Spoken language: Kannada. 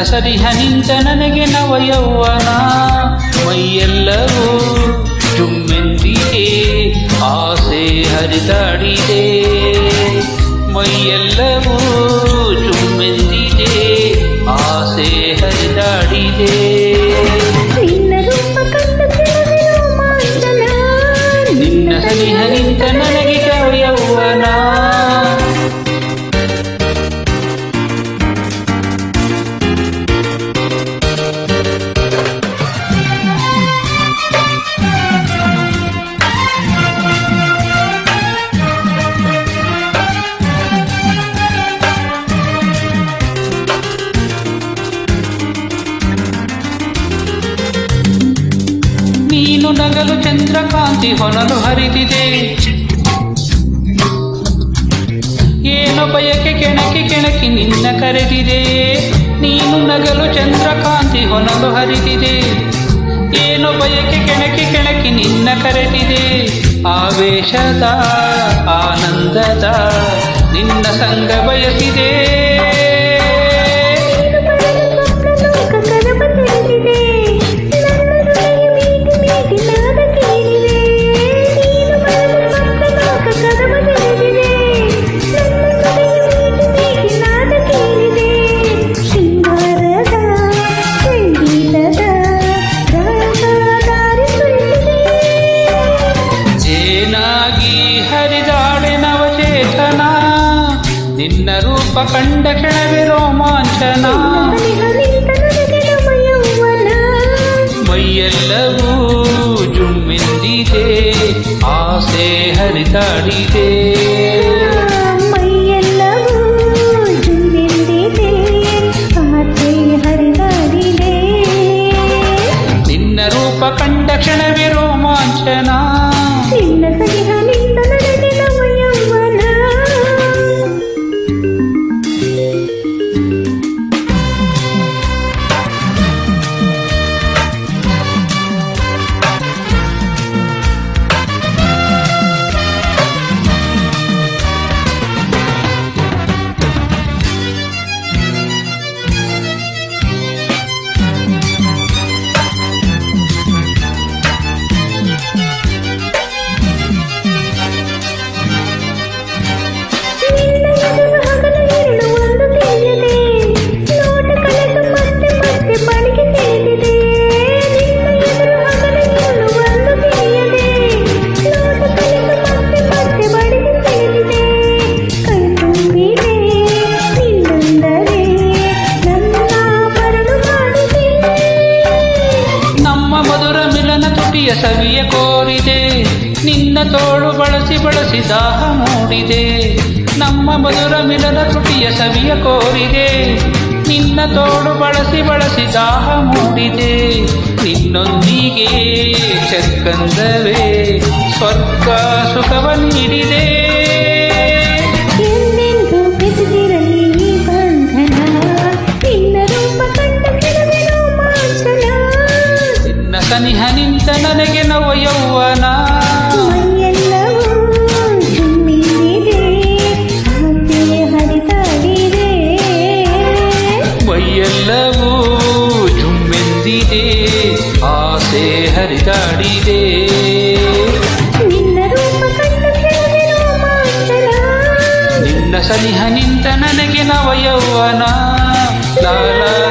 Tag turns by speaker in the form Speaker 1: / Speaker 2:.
Speaker 1: ಸರಿಹ ನಿಂತ ನನಗೆ ನವಯೌವನ ಮೈಯೆಲ್ಲವೂ ಜುಮ್ಮೆಂದಿದೆ ಆಸೆ ಹರಿದಾಡಿದೆ ಮೈಯೆಲ್ಲವೂ ಜುಮ್ಮೆಂದಿದೆ ಆಸೆ ಹರಿದಾಡಿದೆ ನಿನ್ನ ಸರಿಹ ನಿಂತ ನನಗೆ ನವಯೌವನ ನೀನು ನಗಲು ಚಂದ್ರಕಾಂತಿ ಹೊನಲು ಹರಿದಿದೆ ಏನೋ ಬಯಕೆ ಕೆಣಕಿ ಕೆಣಕಿ ನಿನ್ನ ಕರೆದಿದೆ ನೀನು ನಗಲು ಚಂದ್ರಕಾಂತಿ ಹೊನಲು ಹರಿದಿದೆ ಏನೋ ಬಯಕೆ ಕೆಣಕಿ ಕೆಣಕಿ ನಿನ್ನ ಕರೆದಿದೆ ಆವೇಶದ ಆನಂದದ ನಿನ್ನ ಸಂಗ ಬಯಸಿದೆ ನಿನ್ನ ರೂಪ ಕಂಡ ಕ್ಷಣವೇ ರೋಮಾಂಚನ ಮೈಯೆಲ್ಲವೂ ಜುಮ್ಮೆಂದಿದೆ ಆಸೆ ಹರಿದಾಡಿದೆ
Speaker 2: ಮೈಯೆಲ್ಲವೂ ಜುಮ್ಮೆಂದಿದೆ ಆಸೆ ಹರಿದಾಡಿದೆ
Speaker 1: ನಿನ್ನ ರೂಪ ಕಂಡ ಕ್ಷಣವೇ ರೋಮಾಂಚನ
Speaker 2: ನಿನ್ನ ಸರಿಹ ನಿಂತ ನನಗೆ ನವಯೌವನ
Speaker 1: ಸವಿಯ ಕೋರಿದೆ ನಿನ್ನ ತೋಳು ಬಳಸಿ ಬಳಸಿ ದಾಹ ಮೂಡಿದೆ ನಮ್ಮ ಮಧುರ ಮಿಲನ ತುಟಿಯ ಸವಿಯ ಕೋರಿದೆ ನಿನ್ನ ತೋಳು ಬಳಸಿ ಬಳಸಿ ದಾಹ ಮೂಡಿದೆ ನಿನ್ನೊಂದಿಗೆ ಚಕ್ಕಂದವೇ ಸ್ವರ್ಗ ಸುಖವ ನೀಡಿದೆ ಸನಿಹ ನಿಂತ ನನಗೆ ನವಯೌವನ
Speaker 2: ಮೈಯೆಲ್ಲವೂ ಜುಮ್ಮೆಂದಿದೆ ಆಸೆ ಹರಿದಾಡಿದೆ
Speaker 1: ಮೈಯೆಲ್ಲವೂ ಜುಮ್ಮೆಂದಿದೆ ಆಸೆ ಹರಿದಾಡಿದೆ
Speaker 2: ನಿನ್ನ ರೂಪ ಕಂಡ ಕ್ಷಣವೇ ರೋಮಾಂಚನ
Speaker 1: ನಿನ್ನ ಸನಿಹ ನಿಂತ ನನಗೆ ನವಯೌವನ ಲಾಲ